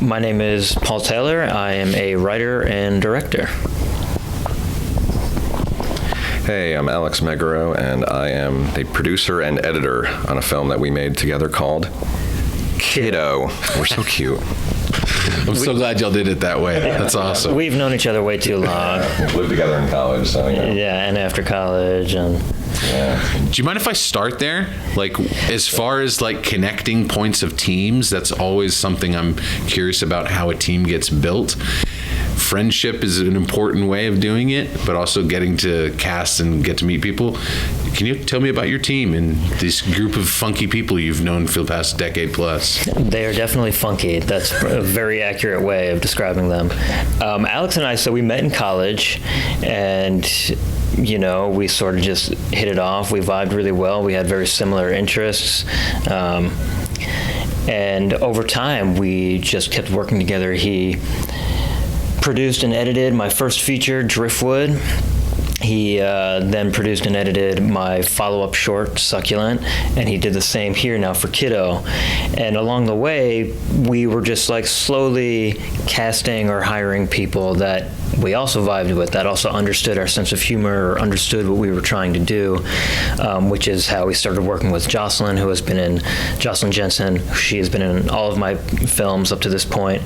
My name is Paul Taylor. I am a writer and director. Hey, I'm Alex Megaro, and I am the producer and editor on a film that we made together called Kiddo. We're so cute. I'm so glad y'all did it that way. That's awesome. We've known each other way too long. We lived together in college, so yeah. Yeah, and after college, and Yeah. Do you mind if I start there? Like, as far as like connecting points of teams, that's always something I'm curious about, how a team gets built. Friendship is an important way of doing it, but also getting to cast and get to meet people. Can you tell me about your team and this group of funky people you've known for the past decade plus? they are definitely funky. That's a very accurate way of describing them. Alex and I, so we met in college, and we sort of just hit it off. We vibed really well. We had very similar interests. And over time, we just kept working together. He produced and edited my first feature, Driftwood. He then produced and edited my follow-up short, Succulent, and he did the same here now for Kiddo. And along the way, we were just like slowly casting or hiring people that we also vibed with, that also understood our sense of humor or understood what we were trying to do, which is how we started working with Jocelyn, who has been in Jocelyn Jensen. She has been in all of my films up to this point.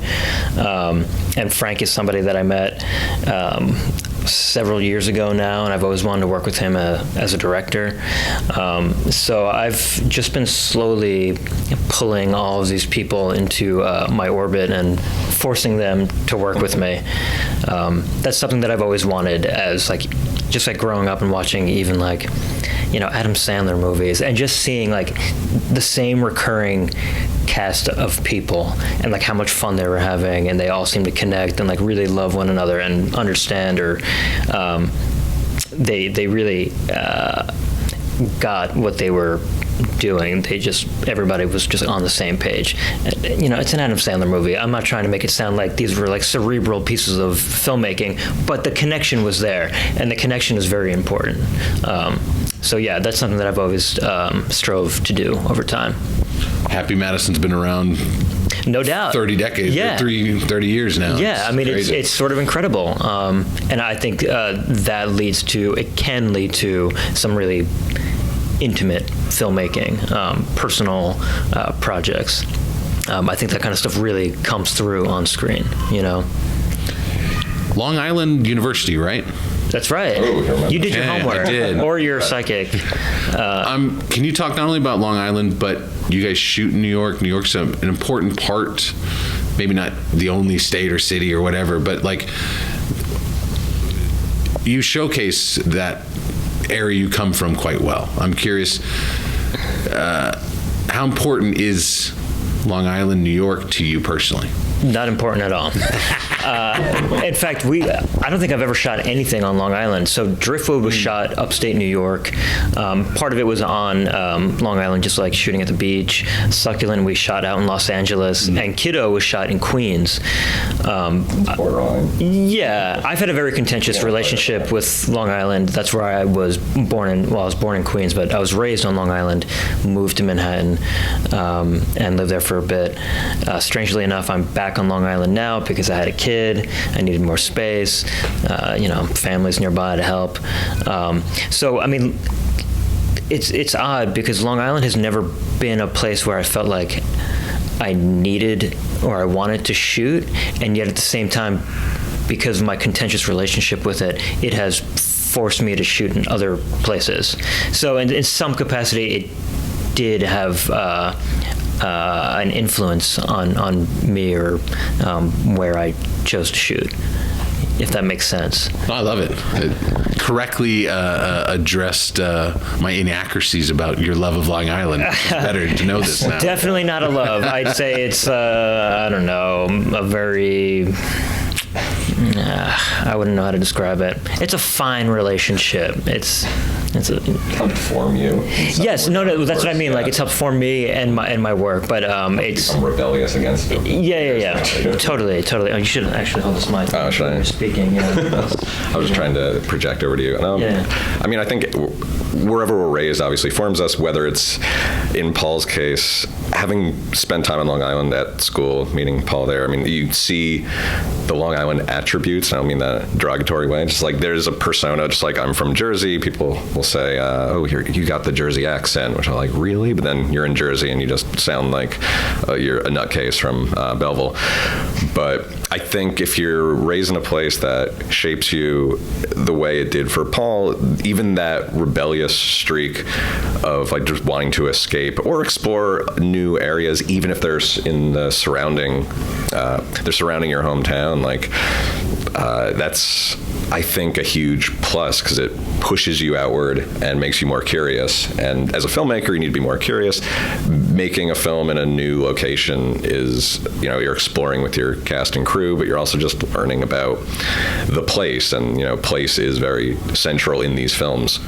And Frank is somebody that I met several years ago now, and I've always wanted to work with him as a director. So I've just been slowly pulling all of these people into my orbit and forcing them to work with me. That's something that I've always wanted, as just growing up and watching even Adam Sandler movies, and just seeing the same recurring cast of people and how much fun they were having, and they all seem to connect and really love one another and understand, or they really got what they were doing. Everybody was just on the same page. It's an Adam Sandler movie. I'm not trying to make it sound like these were cerebral pieces of filmmaking, but the connection was there, and the connection is very important. So yeah, that's something that I've always strove to do over time. Happy Madison's been around, no doubt, 30 decades, yeah. 30 years now. Yeah, it's sort of incredible. And I think it can lead to some really intimate filmmaking, personal projects. I think that kind of stuff really comes through on screen, Long Island University, right? That's right. You did your homework. I did. Or you're psychic. Can you talk not only about Long Island, but you guys shoot in New York? New York's an important part, maybe not the only state or city or whatever, but you showcase that area you come from quite well. I'm curious, how important is Long Island, New York to you personally? Not important at all. In fact, I don't think I've ever shot anything on Long Island. So Driftwood was shot upstate New York. Part of it was on Long Island, just shooting at the beach. Succulent we shot out in Los Angeles, and Kiddo was shot in Queens. Yeah, I've had a very contentious relationship with Long Island. That's where I was born I was born in Queens, but I was raised on Long Island, moved to Manhattan, and lived there for a bit. Strangely enough, I'm back on Long Island now because I had a kid. I needed more space. Family's nearby to help. It's odd because Long Island has never been a place where I felt like I needed or I wanted to shoot, and yet at the same time, because of my contentious relationship with it, it has forced me to shoot in other places. So in some capacity, it did have an influence on me or where I chose to shoot, if that makes sense. I love it. It correctly addressed my inaccuracies about your love of Long Island. It's better to know this now. Definitely not a love. I'd say it's, I don't know, a very... I wouldn't know how to describe it. It's a fine relationship. It's helped form you. Yes, no, that's what I mean. It's helped form me and my work. But it's I'm rebellious against it. Yeah. Totally. Oh, you should actually hold this mic. Oh, should I? You're speaking. Yeah. I was just trying to project over to you. I think wherever we're raised obviously forms us. Whether it's in Paul's case, having spent time on Long Island at school, meeting Paul there, I mean, you see the Long Island attributes. I don't mean that in a derogatory way. Just like there's a persona, just like I'm from Jersey. People will say, oh, you got the Jersey accent, which I'm like, really? But then you're in Jersey and you just sound like you're a nutcase from Belleville. But I think if you're raised in a place that shapes you the way it did for Paul, even that rebellious streak of like just wanting to escape or explore new areas, even if they're in the surrounding your hometown, like that's, I think, a huge plus because it pushes you outward and makes you more curious. And as a filmmaker, you need to be more curious. Making a film in a new location is, you're exploring with your cast and crew, but you're also just learning about the place. And, place is very central in these films.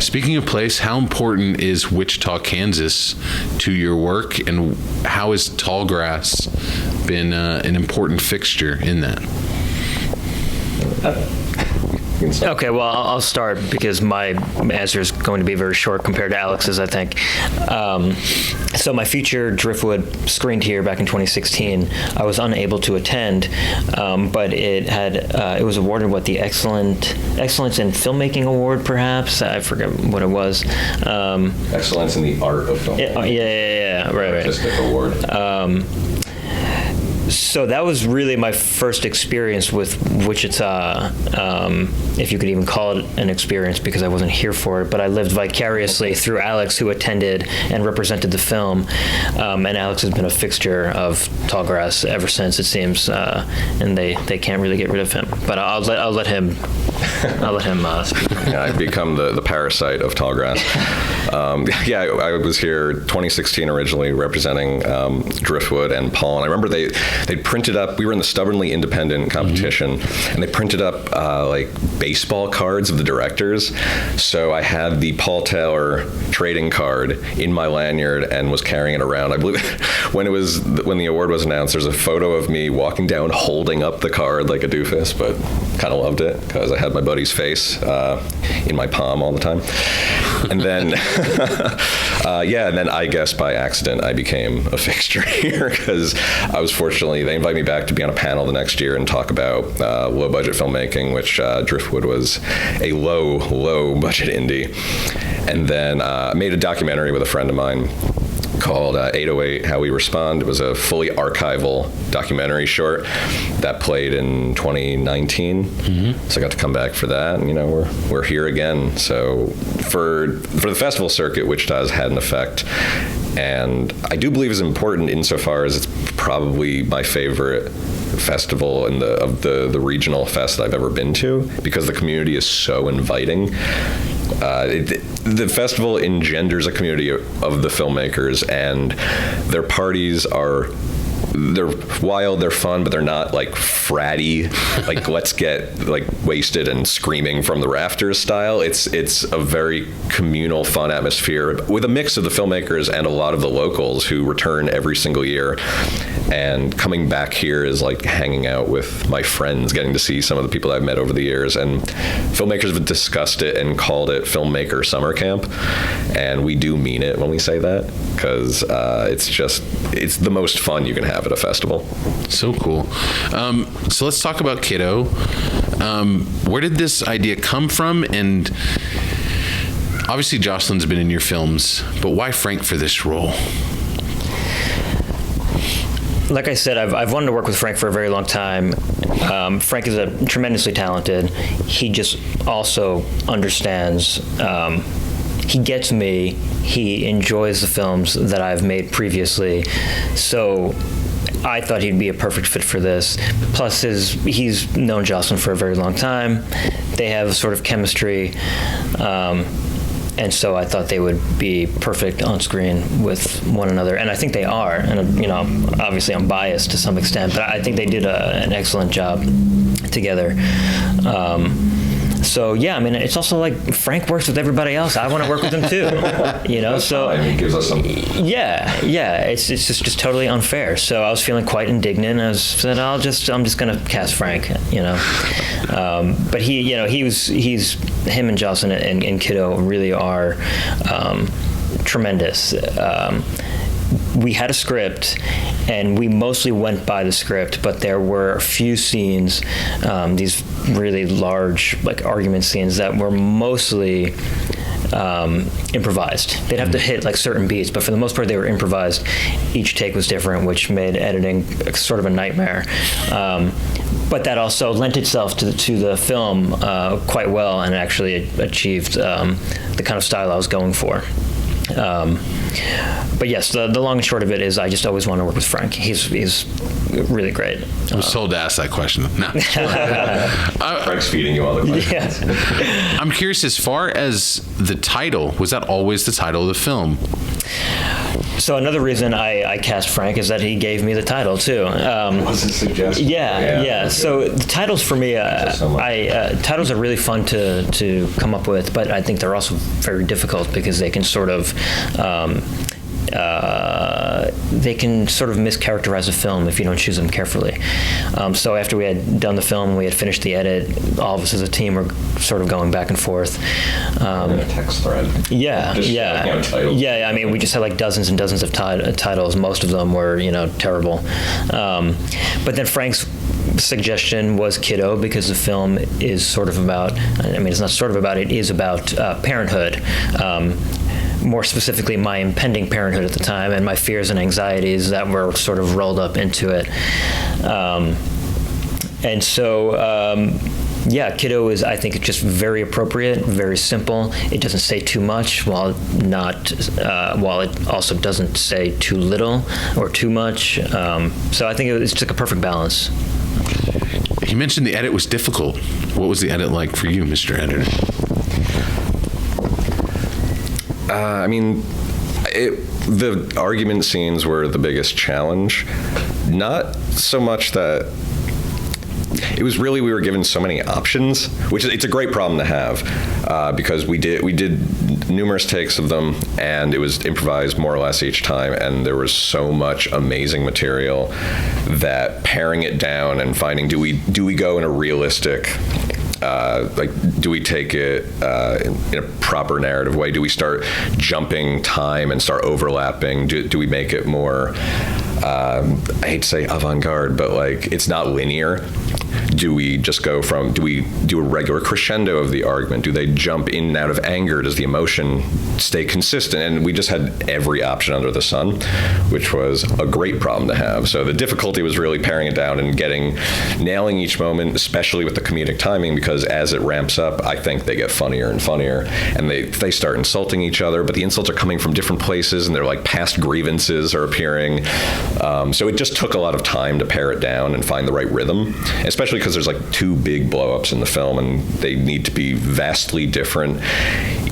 Speaking of place, how important is Wichita, Kansas to your work, and how has Tallgrass been an important fixture in that? Okay, well, I'll start because my answer is going to be very short compared to Alex's, I think. So my feature, Driftwood, screened here back in 2016. I was unable to attend, but it was awarded, the Excellence in Filmmaking Award, perhaps? I forget what it was. Excellence in the Art of Filmmaking. Yeah, right. Artistic award. So that was really my first experience with Wichita, if you could even call it an experience, because I wasn't here for it, but I lived vicariously through Alex, who attended and represented the film, and Alex has been a fixture of Tallgrass ever since, it seems, and they can't really get rid of him. But I'll let him speak. Yeah, I've become the parasite of Tallgrass. I was here 2016 originally, representing Driftwood and Paul, and I remember they printed up, we were in the Stubbornly Independent competition, and they printed up like baseball cards of the directors. So I had the Paul Taylor trading card in my lanyard and was carrying it around. I believe when the award was announced, there's a photo of me walking down holding up the card like a doofus, but kind of loved it because I had my buddy's face in my palm all the time. And then, and then I guess by accident I became a fixture here because I was fortunately, they invited me back to be on a panel the next year and talk about low budget filmmaking, which Driftwood was a low budget indie. And then I made a documentary with a friend of mine called 808 How We Respond. It was a fully archival documentary short that played in 2019. So I got to come back for that, and we're here again. So for the festival circuit, Wichita has had an effect, and I do believe is important insofar as it's probably my favorite festival of the regional fest that I've ever been to, because the community is so inviting. The festival engenders a community of the filmmakers, and their parties they're wild, they're fun, but they're not like fratty, like let's get like wasted and screaming from the rafters style. It's a very communal, fun atmosphere with a mix of the filmmakers and a lot of the locals who return every single year. And coming back here is like hanging out with my friends, getting to see some of the people I've met over the years. And filmmakers have discussed it and called it Filmmaker Summer Camp. And we do mean it when we say that, because it's the most fun you can have at a festival. So cool. So let's talk about Kiddo. Where did this idea come from? And obviously Jocelyn's been in your films, but why Frank for this role? Like I said, I've wanted to work with Frank for a very long time. Frank is tremendously talented. He just also understands. He gets me. He enjoys the films that I've made previously. So I thought he'd be a perfect fit for this. Plus, he's known Jocelyn for a very long time. They have sort of chemistry. And so I thought they would be perfect on screen with one another. And I think they are. And, obviously I'm biased to some extent, but I think they did an excellent job together. So yeah, I mean, it's also like Frank works with everybody else. I want to work with him too, So he gives us some. Yeah, it's just totally unfair. So I was feeling quite indignant. I said, I'm just gonna cast Frank, But him and Jocelyn and Kiddo really are tremendous. we had a script, and we mostly went by the script, but there were a few scenes, these really large, like, argument scenes that were mostly improvised. They'd have to hit like certain beats, but for the most part they were improvised. Each take was different, which made editing sort of a nightmare. But that also lent itself to the film quite well, and actually achieved the kind of style I was going for. But yes, the long and short of it is I just always want to work with Frank. He's really great. I was told to ask that question. No. Frank's feeding you all the questions. Yeah. I'm curious, as far as the title, was that always the title of the film? So another reason I cast Frank is that he gave me the title too. Was it suggested? Yeah. Okay. So the titles for me, titles are really fun to come up with, but I think they're also very difficult because they can sort of mischaracterize a film if you don't choose them carefully. So after we had done the film, we had finished the edit, all of us as a team were sort of going back and forth. A text thread. Yeah. I mean, we just had like dozens and dozens of titles. Most of them were, terrible. But then Frank's suggestion was Kiddo, because the film is sort of about, it's not sort of about, it is about parenthood. More specifically, my impending parenthood at the time and my fears and anxieties that were sort of rolled up into it. And so, Kiddo is, I think, just very appropriate, very simple. It doesn't say too much, while it also doesn't say too little or too much. So I think it's just like a perfect balance. You mentioned the edit was difficult. What was the edit like for you, Mr. Editor? The argument scenes were the biggest challenge. Not so much that it was really, we were given so many options, which it's a great problem to have, because we did numerous takes of them, and it was improvised more or less each time, and there was so much amazing material that paring it down and finding, do we go in a realistic, do we take it in a proper narrative way? Do we start jumping time and start overlapping? Do we make it more, I hate to say avant-garde, but like it's not linear? Do we just go from, do we do a regular crescendo of the argument? Do they jump in and out of anger? Does the emotion stay consistent? And we just had every option under the sun, which was a great problem to have. So the difficulty was really paring it down and nailing each moment, especially with the comedic timing, because as it ramps up, I think they get funnier and funnier, and they start insulting each other, but the insults are coming from different places, and they're like past grievances are appearing. So it just took a lot of time to pare it down and find the right rhythm, especially because there's like two big blow-ups in the film, and they need to be vastly different,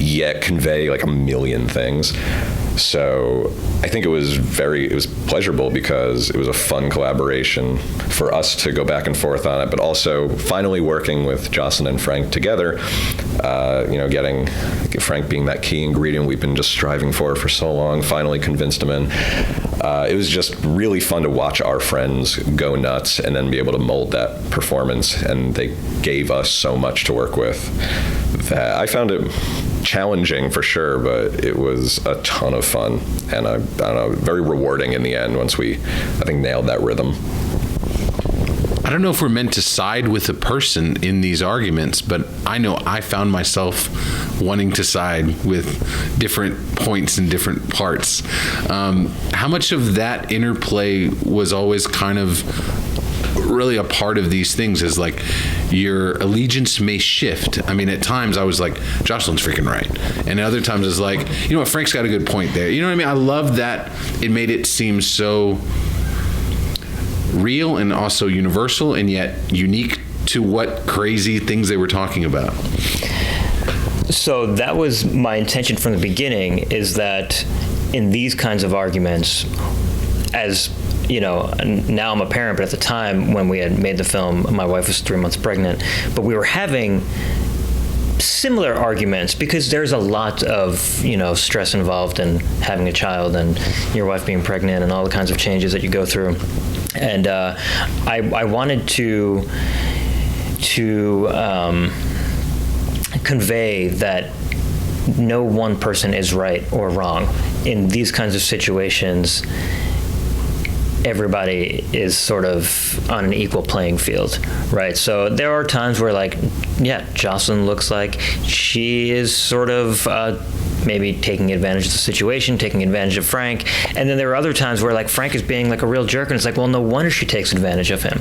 yet convey like a million things. So I think it was pleasurable because it was a fun collaboration for us to go back and forth on it, but also finally working with Jocelyn and Frank together, getting Frank being that key ingredient we've been just striving for so long, finally convinced him in. It was just really fun to watch our friends go nuts and then be able to mold that performance, and they gave us so much to work with that I found it challenging for sure, but it was a ton of fun, and I don't know, very rewarding in the end once we, I think, nailed that rhythm. I don't know if we're meant to side with a person in these arguments, but I know I found myself wanting to side with different points and different parts. How much of that interplay was always kind of really a part of these things, is like your allegiance may shift. I mean, at times I was like, Jocelyn's freaking right. And at other times it's like, you know what, Frank's got a good point there. You know what I mean? I love that it made it seem so real and also universal, and yet unique to what crazy things they were talking about. So that was my intention from the beginning, is that in these kinds of arguments, as you know, now I'm a parent, but at the time when we had made the film, my wife was 3 months pregnant, but we were having similar arguments because there's a lot of, stress involved in having a child and your wife being pregnant and all the kinds of changes that you go through. And I wanted to convey that no one person is right or wrong. In these kinds of situations, everybody is sort of on an equal playing field, right? So there are times where, like, yeah, Jocelyn looks like she is sort of maybe taking advantage of the situation, taking advantage of Frank. And then there are other times where, like, Frank is being like a real jerk, and it's like, well, no wonder she takes advantage of him.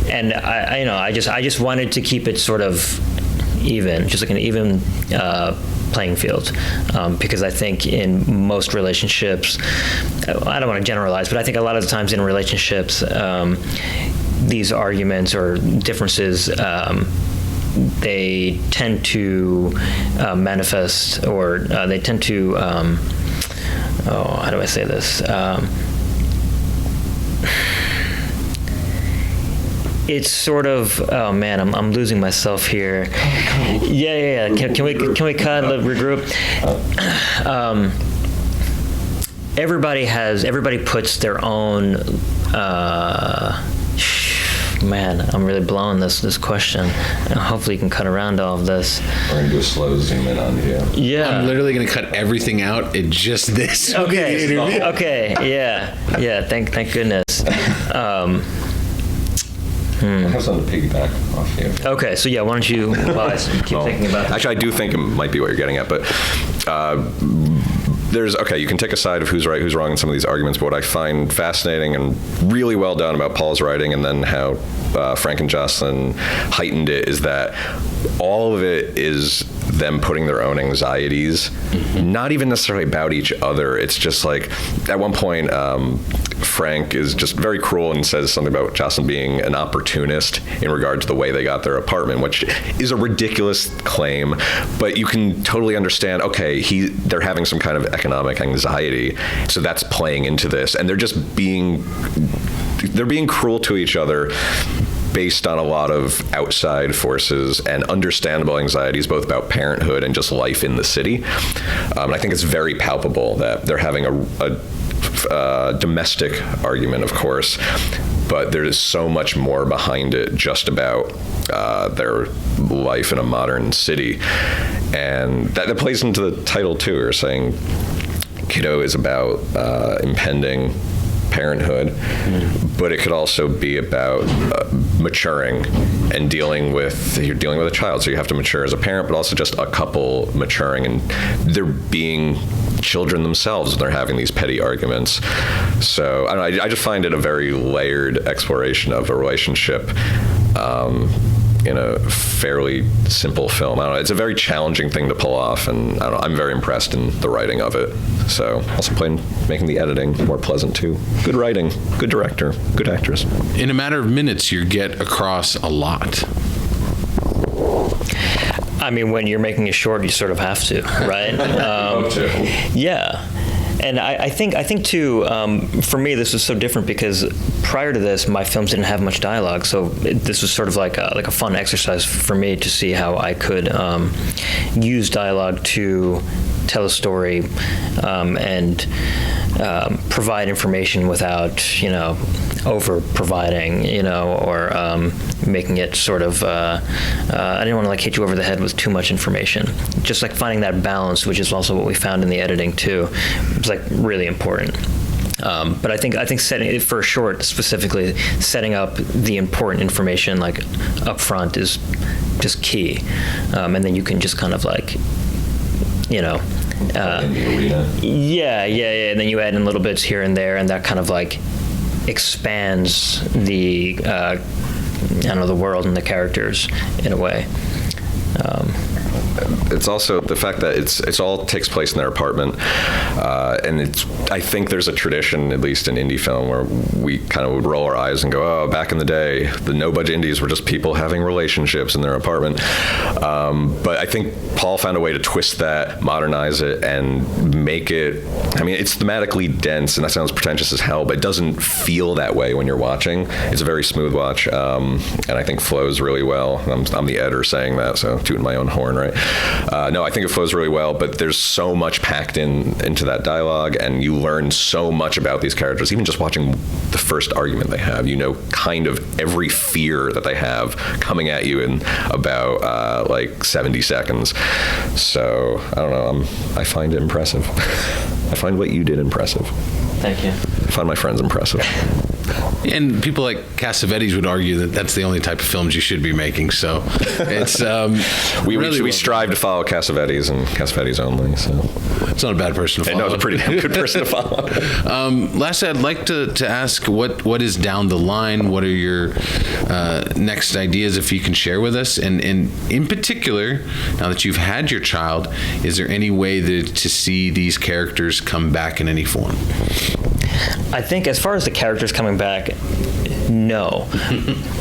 And I just wanted to keep it sort of even, just like an even playing field, because I think in most relationships, I don't want to generalize, but I think a lot of the times in relationships, these arguments or differences, they tend to manifest, or they tend to, how do I say this? It's sort of, oh man, I'm losing myself here. Yeah. Can we cut, regroup? Everybody puts their own. Man, I'm really blowing this question. Hopefully you can cut around all of this. We're going to do a slow zoom in on you. Yeah. I'm literally going to cut everything out in just this. Okay. Okay. Yeah. Thank goodness. I have something to piggyback off you. Okay, so yeah, why don't you keep thinking about that? Actually, I do think it might be what you're getting at, but you can take a side of who's right, who's wrong in some of these arguments, but what I find fascinating and really well done about Paul's writing, and then how Frank and Jocelyn heightened it, is that all of it is them putting their own anxieties, not even necessarily about each other. It's just like, at one point, Frank is just very cruel and says something about Jocelyn being an opportunist in regard to the way they got their apartment, which is a ridiculous claim, but you can totally understand, okay, they're having some kind of economic anxiety, so that's playing into this, and they're being cruel to each other based on a lot of outside forces and understandable anxieties, both about parenthood and just life in the city. And I think it's very palpable that they're having a domestic argument, of course, but there is so much more behind it just about their life in a modern city. And that plays into the title, too. We're saying Kiddo is about impending parenthood, but it could also be about maturing and dealing with a child. So you have to mature as a parent, but also just a couple maturing, and they're being children themselves when they're having these petty arguments. So I don't know, I just find it a very layered exploration of a relationship in a fairly simple film. I don't know, it's a very challenging thing to pull off, and I'm very impressed in the writing of it. So also making the editing more pleasant too. Good writing, good director, good actress. In a matter of minutes, you get across a lot. I mean, when you're making a short, you sort of have to, right? Yeah. And I think too, for me, this was so different because prior to this, my films didn't have much dialogue. So this was sort of like a fun exercise for me to see how I could use dialogue to tell a story and provide information without, over providing, or making it sort of, I didn't want to like hit you over the head with too much information. Just like finding that balance, which is also what we found in the editing too. It's like really important. But I think setting it for a short, specifically setting up the important information like up front is just key. And then you can just kind of like, in the arena. Yeah. And then you add in little bits here and there, and that kind of like expands the the world and the characters in a way. It's also the fact that it's all takes place in their apartment, and I think there's a tradition, at least in indie film, where we kind of would roll our eyes and go, oh, back in the day, the no-budget indies were just people having relationships in their apartment. But I think Paul found a way to twist that, modernize it, and make it, I mean, it's thematically dense, and that sounds pretentious as hell, but it doesn't feel that way when you're watching. It's a very smooth watch, and I think flows really well. I'm the editor saying that, so tooting my own horn, right? no, I think it flows really well, but there's so much packed into that dialogue, and you learn so much about these characters. Even just watching the first argument they have, you know, kind of every fear that they have coming at you in about like 70 seconds. So I don't know. I find it impressive. I find what you did impressive. Thank you. I find my friends impressive. And people like Cassavetes would argue that that's the only type of films you should be making. So it's we strive to follow Cassavetes and Cassavetes only. So it's not a bad person to follow. No, it's a pretty damn good person to follow. Lastly, I'd like to ask what is down the line. What are your next ideas, if you can share with us? And in particular, now that you've had your child, is there any way to see these characters come back in any form? I think as far as the characters coming back, no.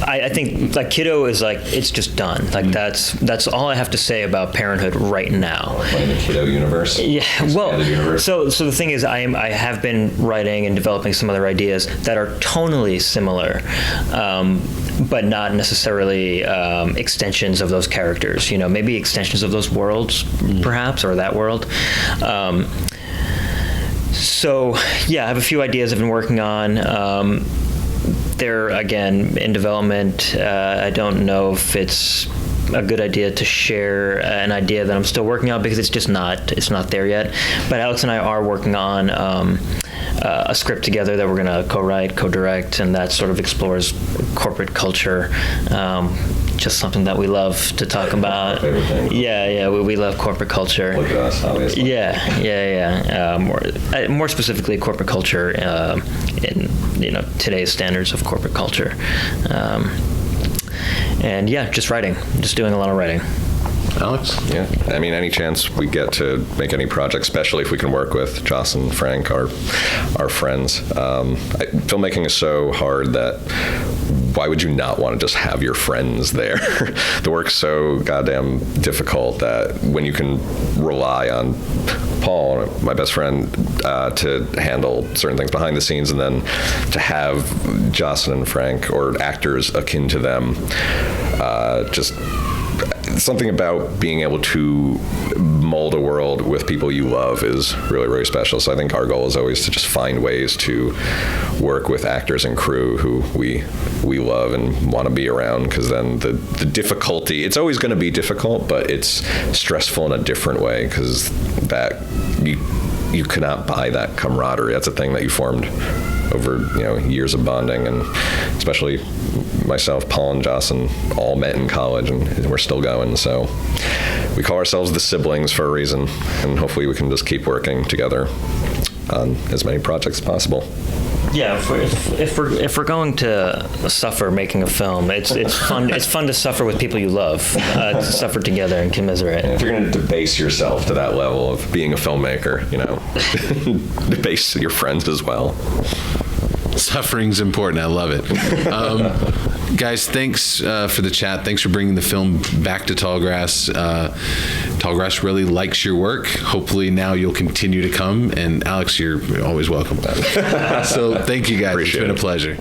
I think like Kiddo is like, it's just done. Like that's all I have to say about Parenthood right now. Playing the Kiddo universe. Yeah. Well, universe. so the thing is, I have been writing and developing some other ideas that are tonally similar, but not necessarily extensions of those characters. You know, maybe extensions of those worlds, perhaps, or that world. So, yeah, I have a few ideas I've been working on. They're, again, in development. I don't know if it's a good idea to share an idea that I'm still working on because it's not there yet. But Alex and I are working on a script together that we're going to co-write, co-direct, and that sort of explores corporate culture. Just something that we love to talk about. Yeah, we love corporate culture. Look at us, obviously. Yeah. More specifically, corporate culture in today's standards of corporate culture. And yeah, just writing, just doing a lot of writing. Alex? Yeah, I mean, any chance we get to make any project, especially if we can work with Joss and Frank, our friends. Filmmaking is so hard that why would you not want to just have your friends there? The work's so goddamn difficult that when you can rely on Paul, my best friend, to handle certain things behind the scenes, and then to have Jocelyn and Frank or actors akin to them, just something about being able to mold a world with people you love is really, really special. So I think our goal is always to just find ways to work with actors and crew who we love and want to be around, because then the difficulty, it's always going to be difficult, but it's stressful in a different way, because that you cannot buy that camaraderie. That's a thing that you formed over years of bonding, and especially myself, Paul, and Joss, and all met in college, and we're still going. So we call ourselves the siblings for a reason, and hopefully we can just keep working together on as many projects as possible. Yeah, if we're going to suffer making a film, it's fun. It's fun to suffer with people you love, to suffer together and commiserate. And if you're going to debase yourself to that level of being a filmmaker, debase your friends as well. Suffering's important. I love it. Guys, thanks for the chat. Thanks for bringing the film back to Tallgrass. Tallgrass really likes your work. Hopefully now you'll continue to come. And Alex, you're always welcome. So thank you, guys. It's been a pleasure.